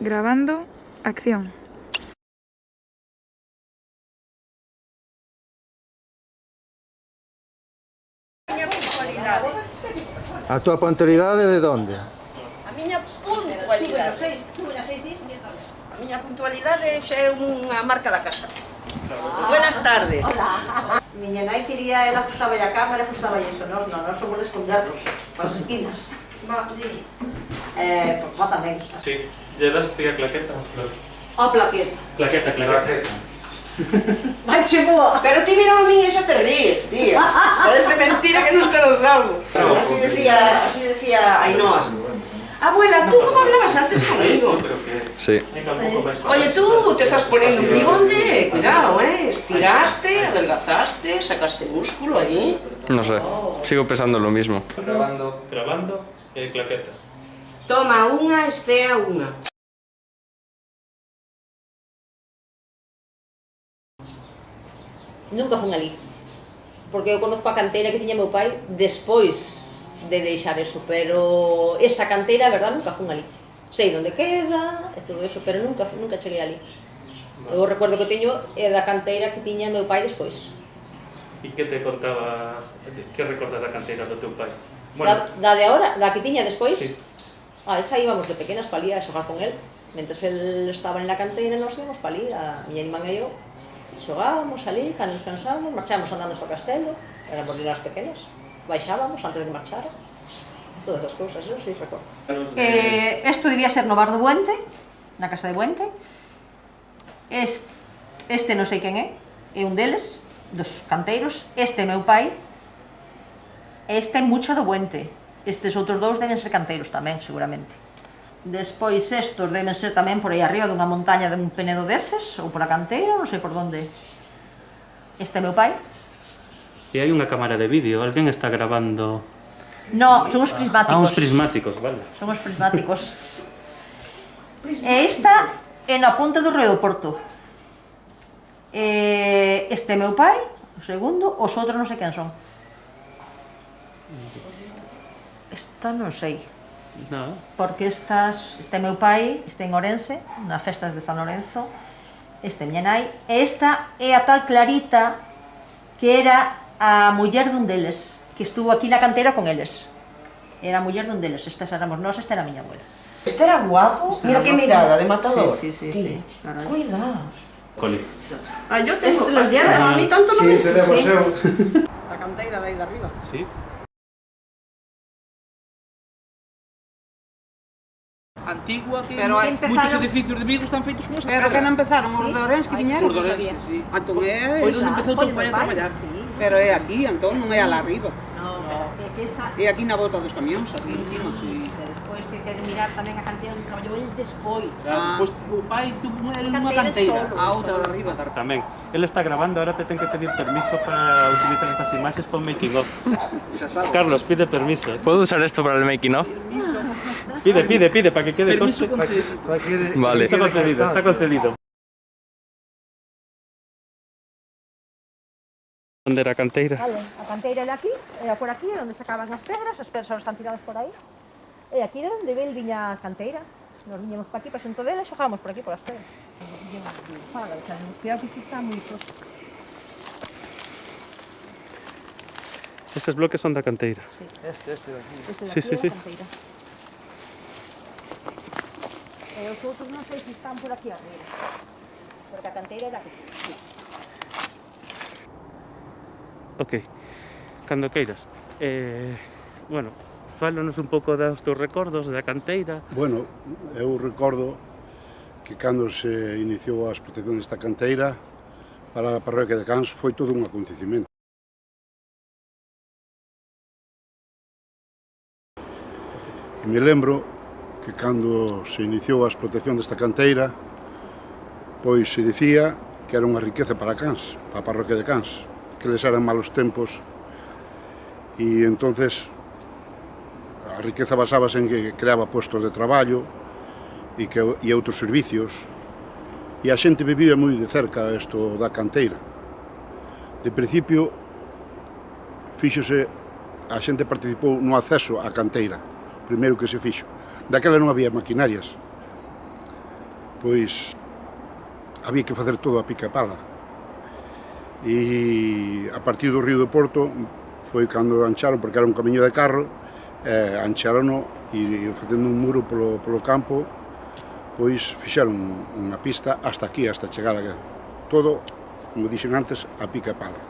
Grabando, acción. A túa puntualidade de onde? A miña puntualidade. A miña puntualidade xa é unha marca da casa. Buenas tardes. Hola. Miña nai quería, ela gustaba a cámara, gustaba iso, nós somos de escondernos, para as esquinas. Di. Papá tamén. Sí, lle daste a claqueta. A plaqueta. Claqueta. Vai che boa. Pero ti mira a min e xa te ríes, tía. Parece mentira que nos conozcamos. Así decía Ainhoa. Abuela, ¿tú cómo hablabas antes conmigo? Sí. Oye, tú te estás poniendo un bigote, cuidado, estiraste, adelgazaste, sacaste músculo ahí. No sé, sigo pensando lo mismo. Grabando e claqueta. Toma unha, estea unha. Nunca fun ali, porque eu conozco a canteira que tiña meu pai despois de deixar eso, pero esa canteira, a verdad, nunca fun ali. Sei onde queda e todo eso, pero nunca cheguei ali. Eu recuerdo que teño é da canteira que tiña meu pai despois. E que te contaba, que recordas da canteira do teu pai? Da de agora, da que tiña despois? Sí. Esa íbamos de pequenas pa ali a xogar con el. Mentres el estaba en la canteira, nos íbamos pa ali, a miña irmán e eu. Xogábamos ali, cando nos cansábamos, marchábamos andando hasta o castelo, éramos nenas pequenas, baixábamos antes de marchar, todas as cousas, eu sí recordo. Isto debía ser no bar do Buente, na casa de Buente. Este non sei quen é un deles, dos canteiros, este é meu pai, este é mucho do Buente, estes outros dous deben ser canteiros tamén, seguramente. Despois estos deben ser tamén por aí arriba dunha montaña de un penedo deses, ou por a canteira, non sei por onde. Este é meu pai. E hai unha cámara de vídeo, alguén está grabando... No, son os prismáticos. Ah, uns prismáticos, vale. Son os prismáticos. E esta é na ponte do Río do Porto. Este é meu pai, o segundo, os outros non sei quen son. Esta non sei. No. Porque este é meu pai, este en Ourense, nas festas de San Lorenzo, este é miña nai, e esta é a tal Clarita, que era a muller dun deles, que estuvo aquí na canteira con eles. Era a muller dun deles, estas éramos nós, esta era a miña abuela. Este era guapo. Mira que mirada de matador. Sí. Cuidado. Coli. Ah, yo tengo... Este los llevas. A mí tanto non me... Sí. A canteira de aí de arriba. Sí. Antigua, que Pero moitos edificios de Vigo están feitos con esa Pero que non empezaron os de Ourense que viñeron? Os de Ourense, sí. Entón é... Pois onde empezou teu pai a traballar. Pero é aquí, entón non é alá arriba. No, é que esa... É aquí na bota dos camións, aquí encima. Despois que queren mirar tamén a canteira onde traballou el despois. Pois o pai tuvo unha Canteira canteira. solo. A outra de arriba. Tamén. Ele está grabando, ahora te ten que pedir permiso para utilizar estas imaxes para o making of. Xa sabes. Carlos, pide permiso. ¿Puedo usar esto para el making of? Pide, para que quede Permiso conste. concedido. Vale. Está concedido. Onde era a canteira? Vale, a canteira era aquí, era por aquí, onde sacaban as pedras están tiradas por aí. E aquí era onde el viña a canteira. Nos viñamos para aquí, para xunto dele, e xogábamos por aquí, por as pedras. Cuidado que isto está moi prosto. Eses bloques son da canteira. Este de aquí. Sí. Canteira. E os outros non sei se están por aquí arriba. Porque a canteira era aquí. Sí. Ok, cando queiras. Bueno, fálanos un pouco dos teus recordos da canteira. Bueno, eu recordo que cando se iniciou a explotación desta canteira para a parroquia de Cans foi todo un acontecimento. E me lembro que cando se iniciou a explotación desta canteira, pois se dicía que era unha riqueza para Cans, para a parroquia de Cans, que les eran malos tempos, e entonces a riqueza basábase en que creaba postos de traballo e outros servicios, e a xente vivía moi de cerca isto da canteira. De principio, a xente participou no acceso á canteira, primeiro que se fixo. Daquela non había maquinarias. pois había que facer todo a pica e pala. E a partir do río do Porto foi cando ancharon, porque era un camiño de carro, ancharon e facendo un muro polo campo, pois fixeron unha pista hasta aquí, hasta chegar a todo, como dixen antes, a pica e pala.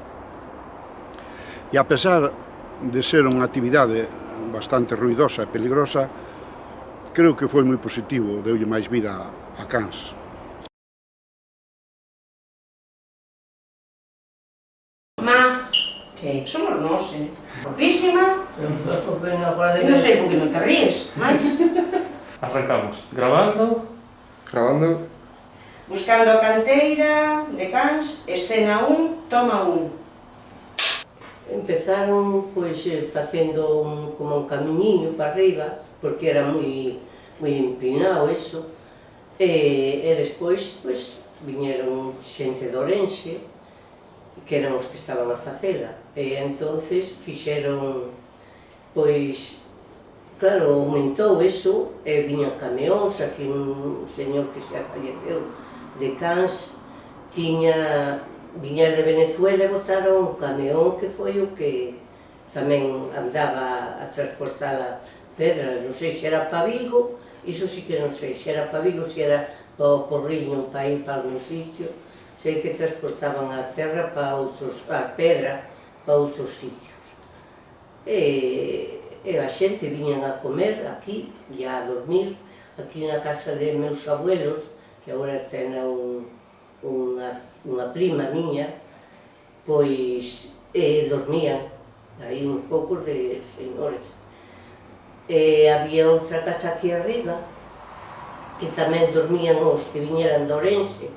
E a pesar de ser unha actividade bastante ruidosa e peligrosa, creo que foi moi positivo, deulle máis vida a Cans. Ma, que somos nós, Guapísima. Non sei por que non te ríes, máis. Arrancamos. Grabando. Grabando. Buscando a canteira de Cans, escena 1, toma 1. Empezaron pois facendo como un camiñinho para arriba, porque era moi empinado eso, e despois pois viñeron xente de Ourense, que eran os que estaban a facela, e entonces fixeron, pois, claro, aumentou eso, e viñan camións, aquí un señor que se falleceu de Cans, viñar de Venezuela e botaron un camión que foi o que tamén andaba a transportar a pedra, non sei se era para Vigo, iso sí que non sei, se era para Vigo, se era para o Porriño, para ir para algún sitio, sei que transportaban a terra para outros, a pedra para outros sitios. E a xente viñan a comer aquí e a dormir aquí na casa de meus abuelos, que agora ten unha prima miña, pois dormían aí uns poucos de señores. Había outra casa aquí arriba, que tamén dormían os que viñeran de Ourense,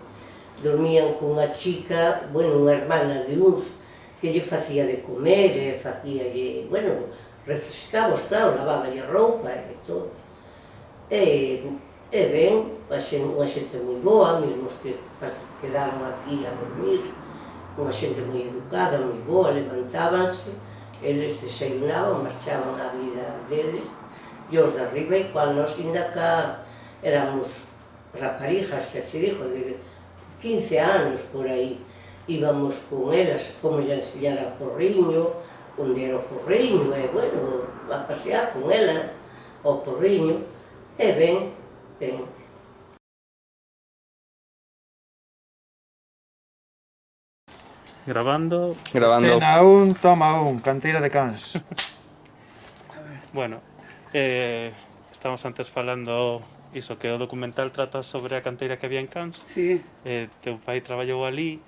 dormían cunha chica, bueno, unha hermana de uns, que lle facía de comer, e facíalle, bueno, refrescamos, claro, laváballe roupa e todo. E ben, unha xente moi boa, mesmo os que quedaron aquí a dormir, unha xente moi educada, moi boa, levantábanse, eles desayunaban, marchaban a vida deles, e os de arriba, igual nós ainda cá éramos raparijas, xa se dixo, de 15 anos por aí, íbamos con elas, fomos a enseñar a Porriño, onde era o Porriño, e bueno, a pasear con ela ao Porriño, e ben, ben. Grabando. Escena 1, toma 1, canteira de Cans. Bueno, estamos antes falando iso, que o documental trata sobre a canteira que había en Cans. Sí. Teu pai traballou ali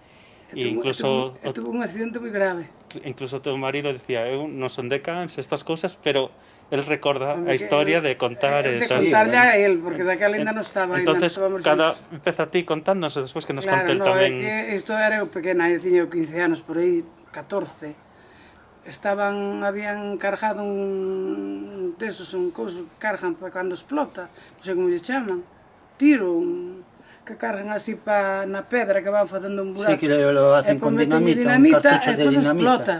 e incluso tuvo un accidente moi grave. Incluso teu marido decía, eu non son de Cans, estas cousas, pero el recorda a historia de contar de contarle a él, porque daquela ainda non estaba. Entonces, empeza a ti contándonos e despois que nos conte el tamén. Claro, isto era eu pequena, eu tiña 15 anos, por aí, 14. Habían cargado un desos, un couso que cargan para cando explota, non sei como lle chaman, tiro, que cargan así na pedra, que van facendo un buraco. Sí, que lo hacen con dinamita, un cartucho de dinamita. Explota.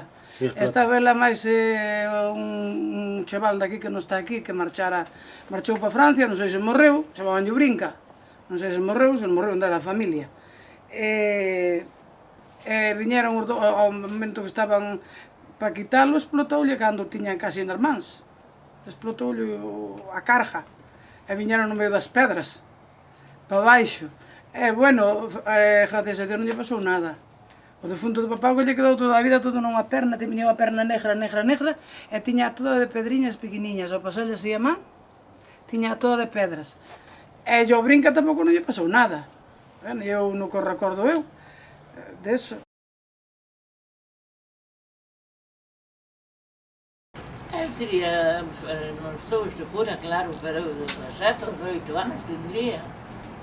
Estaba ela máis un chaval daqui que non está aquí, que marchou para Francia, non sei se morreu, chamaban Brinca, non sei se morreu da familia. Viñeron ao momento que estaban para quitalo, explotoulle cando tiñan casi nas mans. Explotoulle a carga, e viñeron no medio das pedras, para baixo. Bueno, gracias a Dios non lle pasou nada. O defunto do papá que lle quedou toda a vida todo nunha perna, tiña unha perna negra, e tiña toda de pedriñas pequeniñas, ao pasarlle así a man, tiña toda de pedras. E o Brinca tampouco non lle pasou nada. Eu non co recordo eu, deso. Eu quería, non estou segura, claro, pero 17 ou 18 anos tendría.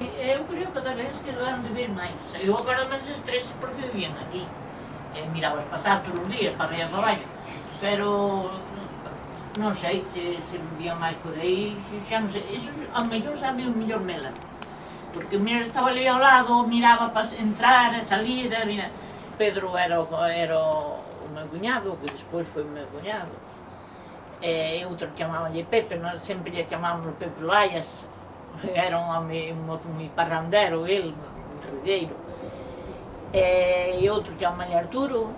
Eu creo que talvez que deberan vivir máis. Eu agora máis estrés porque vivían aquí. Mirabas pasar todos os días, para arriba e para baixo. Pero non sei se vivían máis por aí, xa non sei. Iso ao mellor sabe o mellor Mela. Porque o mellor estaba ali ao lado, miraba para entrar e salir. Pedro era o meu cuñado, que despois foi o meu cuñado. E outro chamabanlle Pepe, nós sempre lle chamábamos Pepe Laias. era un mozo moi parrandero, el, redeiro. E outro chamale Arturo,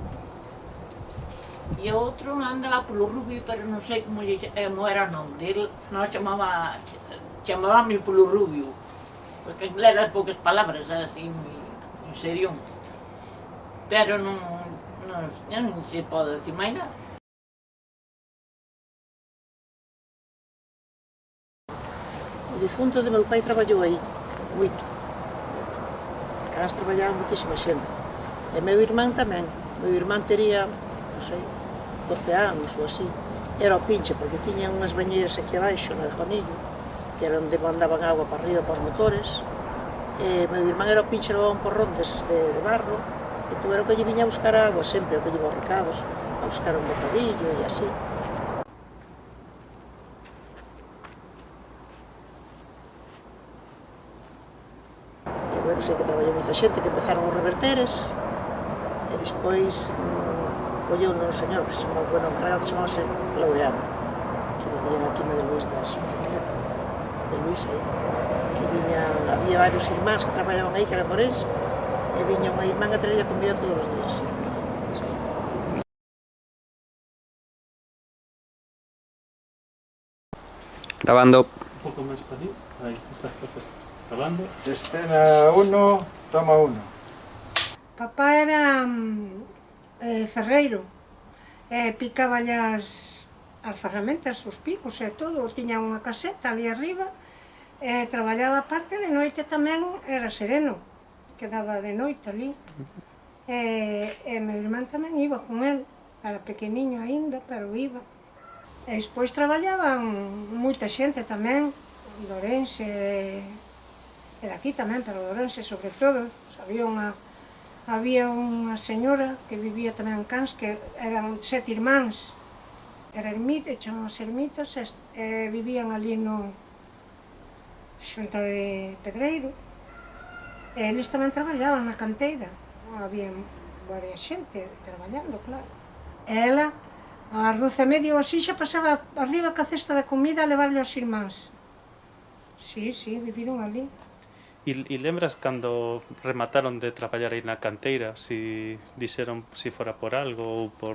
e outro anda lá polo Rubio, pero non sei como era o nome dele, non chamábame polo Rubio, porque era de poucas palabras, era así moi serión. Pero non se pode decir máis nada. O difunto de meu pai traballou aí, moito. A casa traballaba moitísima xente. E meu irmán tamén. Meu irmán tería, non sei, 12 anos ou así. Era o pinche, porque tiñan unhas bañeiras aquí abaixo, no de Juanillo, que era onde mandaban agua para arriba para os motores. E meu irmán era o pinche, levaba un porrón deses de barro, e tu era o que lle viña a buscar agua sempre, o que lle iba aos recados, a buscar un bocadillo e así. E bueno, sei que traballou moita xente, que empezaron os reverteres, e despois colleu un señor que se chamaba, bueno, encargado que se chamase Laureano, que viñan aquí de Luis das Bicicletas, de Luis aí, que viñan, había varios irmáns que traballaban aí, que eran morense, e viña unha irmán a traerlle a comida todos os días. Grabando. Un poco más para ti. Ahí, estás perfecto. Grabando. Escena 1, toma 1. Papá era ferreiro, picaba as ferramentas, os picos e todo, tiña unha caseta ali arriba, traballaba parte de noite tamén, era sereno, quedaba de noite ali, e meu irmán tamén iba con el, era pequeniño aínda, pero iba. E despois traballaban moita xente tamén, de Ourense, e daqui tamén, pero de Ourense sobre todo. Había unha señora que vivía tamén en Cans, que eran 7 irmáns, era ermita, chamábanse ermitas, e vivían ali no Xunta de Pedreiro. E eles tamén traballaban na canteira, había varias xente traballando, claro. E ela, ás 12:30 ou así, xa pasaba arriba ca cesta de comida a levarle aos irmáns. Sí, viviron ali. E lembras cando remataron de traballar aí na canteira, si dixeron si fora por algo ou por...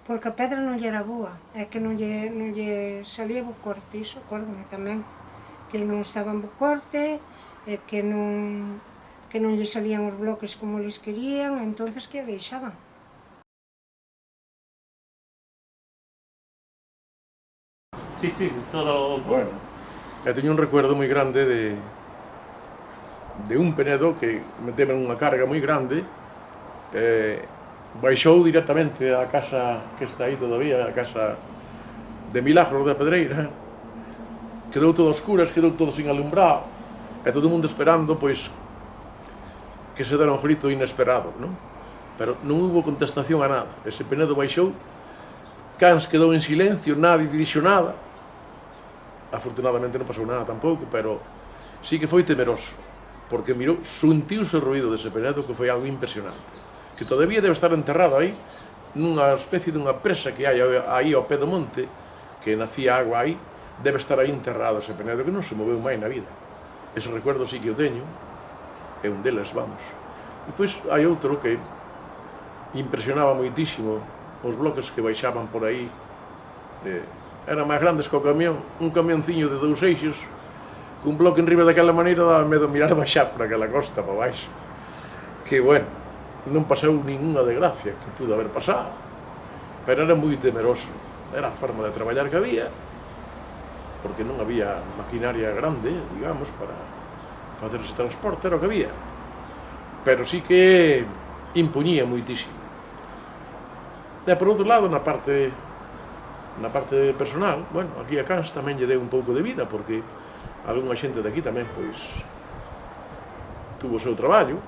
Porque a pedra non lle era boa, é que non lle salía bo corte, iso acórdome tamén, que non estaba en bo corte, e que non lle salían os bloques como eles querían, entonces que a deixaban. Sí, todo... Bueno, eu teño un recuerdo moi grande de un Penedo que meteme unha carga moi grande, baixou directamente á casa que está aí todavía, a casa de Milagros da Pedreira, quedou todo a oscuras, quedou todo sin alumbrado, e todo o mundo esperando, pois, que se dera un grito inesperado, non? Pero non hubo contestación a nada, ese Penedo baixou, Cans quedou en silencio, nadie dixo nada, afortunadamente non pasou nada tampouco, pero sí que foi temeroso, porque mirou, sentiuse o ruído dese Penedo, que foi algo impresionante, que todavía debe estar enterrado aí, nunha especie dunha presa que hai aí ao pé do monte, que nacía agua aí, debe estar aí enterrado ese Penedo, que non se moveu máis na vida. Ese recuerdo sí que o teño, é un deles, vamos. Depois hai outro que impresionaba moitísimo, os bloques que baixaban por aí, eran máis grandes que o camión, un camionciño de 2 eixos, cun bloque enriba daquela maneira daba medo mirar baixar por aquela costa para baixo. Que, bueno, non pasou ninguna desgracia que pudo haber pasado, pero era moi temeroso. Era a forma de traballar que había, porque non había maquinaria grande, digamos, para facer ese transporte, era o que había. Pero sí que impoñía moitísimo. E por outro lado, na parte personal, bueno, aquí a Cans tamén lle deu un pouco de vida, porque algunha xente de aquí tamén, pois, tuvo o seu traballo,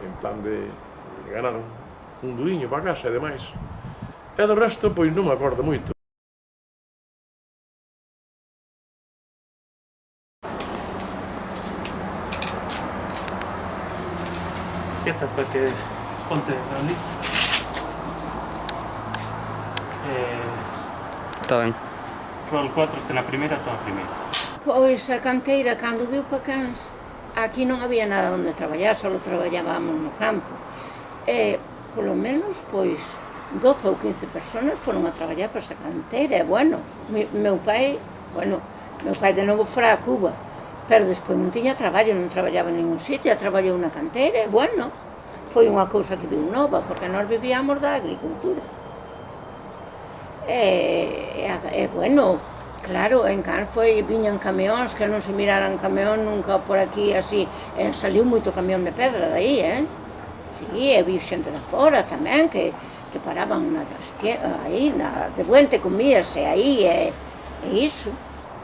en plan de ganar un duriño para casa e demais. E do resto, pois, non me acordo moito. Quieta para que ponte ali. Está ben. Rol 4, este na primeira, está na primeira. Pois a canteira, cando viu para Cans, aquí non había nada onde traballar, só traballábamos no campo. E, polo menos, pois, 12 ou 15 personas foron a traballar para esa canteira. E, bueno, meu pai de novo fora a Cuba, pero despois non tiña traballo, non traballaba en ningún sitio, traballou na canteira, e, bueno, foi unha cousa que viu nova, porque nós vivíamos da agricultura. E, bueno, claro, en Cans viñan camións, que non se miraran camión nunca por aquí, así, saliu moito camión de pedra dai, Sí, e vi xente de fora tamén, que paraban aí, de Buente, comíase aí, e iso.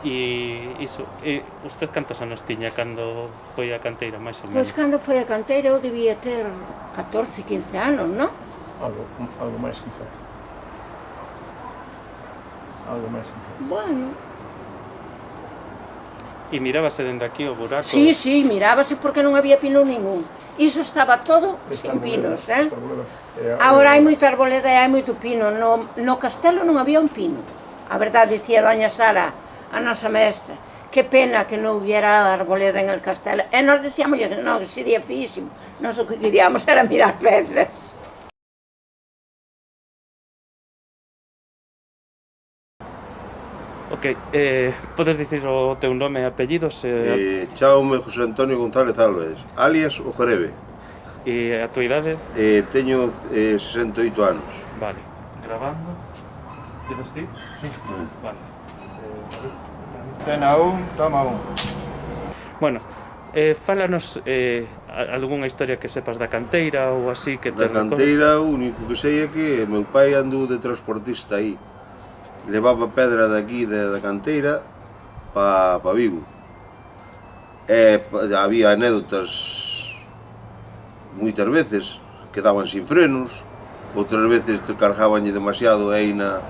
E iso, usted cantos anos tiña cando foi a canteira, máis ou menos? Pois cando foi a canteira eu debía ter 14, 15 anos, non? Algo máis, quizá. Algo máis, quizá. Bueno. E mirábase dende aquí o buraco? Sí, mirábase porque non había pino ningún. Iso estaba todo sin pinos, Agora hai moita arboleda e hai moito pino. No castelo non había un pino. A verdade, dicía doña Sara, a nosa mestra, que pena que non hubiera arboleda en el castelo. E nós dicíamos que non, que sería físimo. Nós o que queríamos era mirar pedras. Ok, podes dicir o teu nome e apellidos? Chaume José Antonio González Álvarez, alias O Jerebe. E a tua idade? Teño 68 anos. Vale, grabando. Tienes ti? Sí. Vale. Cena un, toma un. Bueno, fálanos algunha historia que sepas da canteira ou así que te Da canteira, o único que sei é que meu pai andou de transportista aí. Levaba pedra daqui da canteira pa Vigo. E había anécdotas moitas veces, quedaban sin frenos, outras veces te cargabanlle demasiado aí na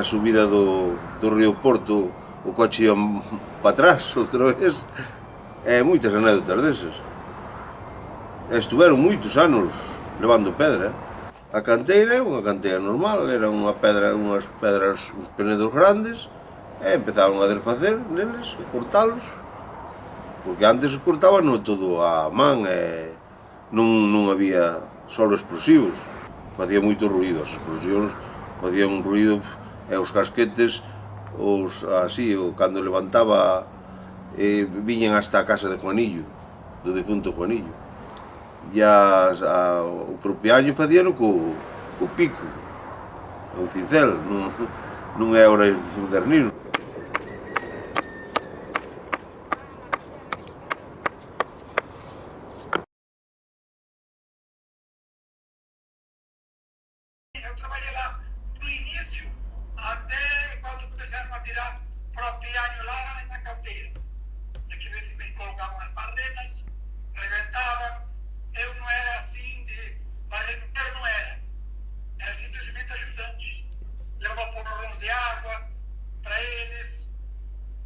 subida do Río Porto, o coche ia para atrás outra vez. Moitas anécdotas desas. Estuveron moitos anos levando pedra. A canteira é unha canteira normal, era unhas pedras, uns penedos grandes, e empezaron a desfacer neles, e cortalos, porque antes cortaban todo a man, e non había solo explosivos, facía moito ruido, as explosións facían un ruido, e os casquetes, cando levantaba, viñan hasta a casa de Juanillo, do difunto Juanillo. E o propiaño facíano co pico, o cincel, non é hora de modernino. Eu trabalhei lá do início até quando começaram a tirar propiaño lá na canteira. Aqui me colocavam as barrenas, reventavam. Eu não era assim de barreiro, não era. Era simplesmente ajudante. Levava porrões de água para eles.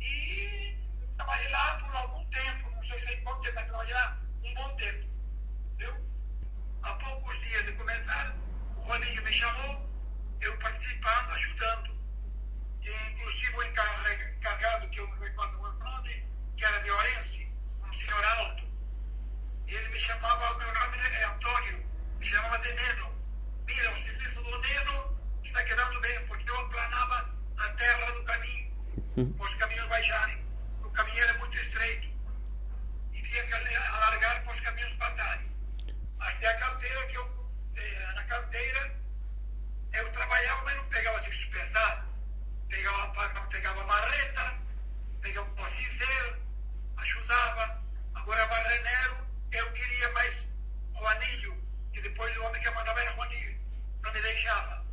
E trabalhei lá por algum tempo, não sei se é quanto tempo, mas trabalhei lá um bom tempo. Viu? Há poucos dias de começar, o Juaninho me chamou, eu participando, ajudando. E inclusive o encarregado, que eu não recordo o nome, que era de Orense, um senhor alto. Ele me chamava, o meu nome é Antônio, me chamava de Neno. Mira, o serviço do Neno está quedando bem, porque eu aplanava a terra do caminho, para os caminhos baixarem. O caminho era muito estreito e tinha que alargar para os caminhos passarem. Até a canteira, na canteira, eu trabalhava, mas não pegava serviço pesado. Pegava marreta, pegava o cincel, ajudava. Agora, barreneiro, eu queria mais Juanillo, que depois o homem que mandava era Juanillo, não me deixava.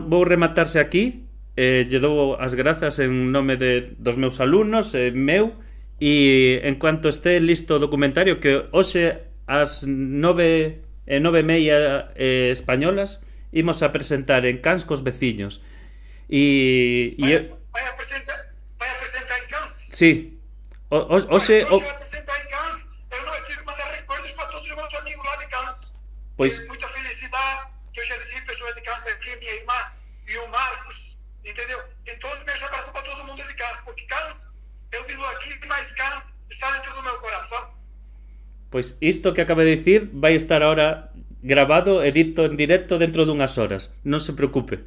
Vou rematarse aquí, lle dou as grazas en nome dos meus alumnos, meu, e en cuanto este listo o documentario, que hoxe ás 9:30 españolas imos a presentar en Cans cos veciños. Vai a presentar en Cans? Sí. Hoxe... Vai a presentar en Cans, eu non tive que mandar recuerdos para todos os meus amigos lá de Cans. Pois... Muita felicidade, que eu já disse pessoas de Cans aqui, minha irmã e o Marcos, entendeu? Pois isto que acaba de dicir vai estar ahora grabado e dito en directo dentro dunhas horas. Non se preocupe.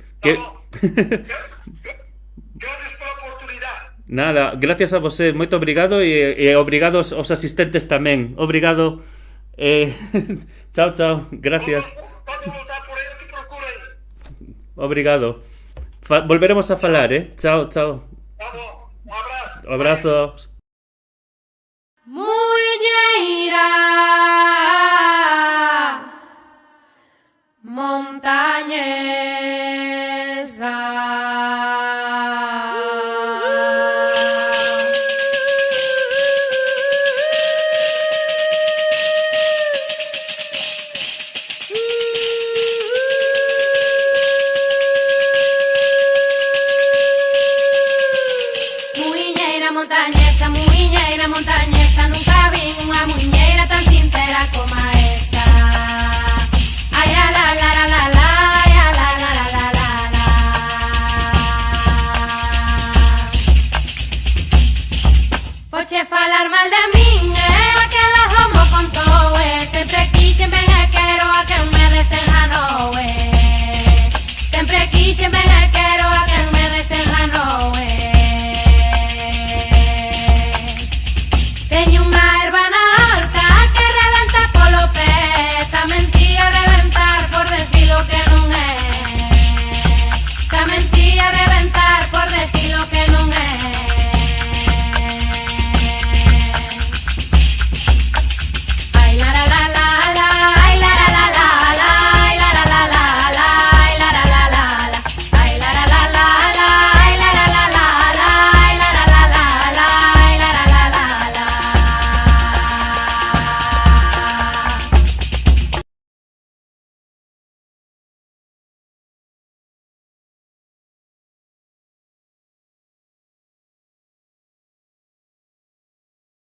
Nada, gracias a vosé, moito obrigado e obrigado aos asistentes tamén. Obrigado. Chao, chao, gracias. Obrigado. Volveremos a falar, Chao, chao. Un abrazo.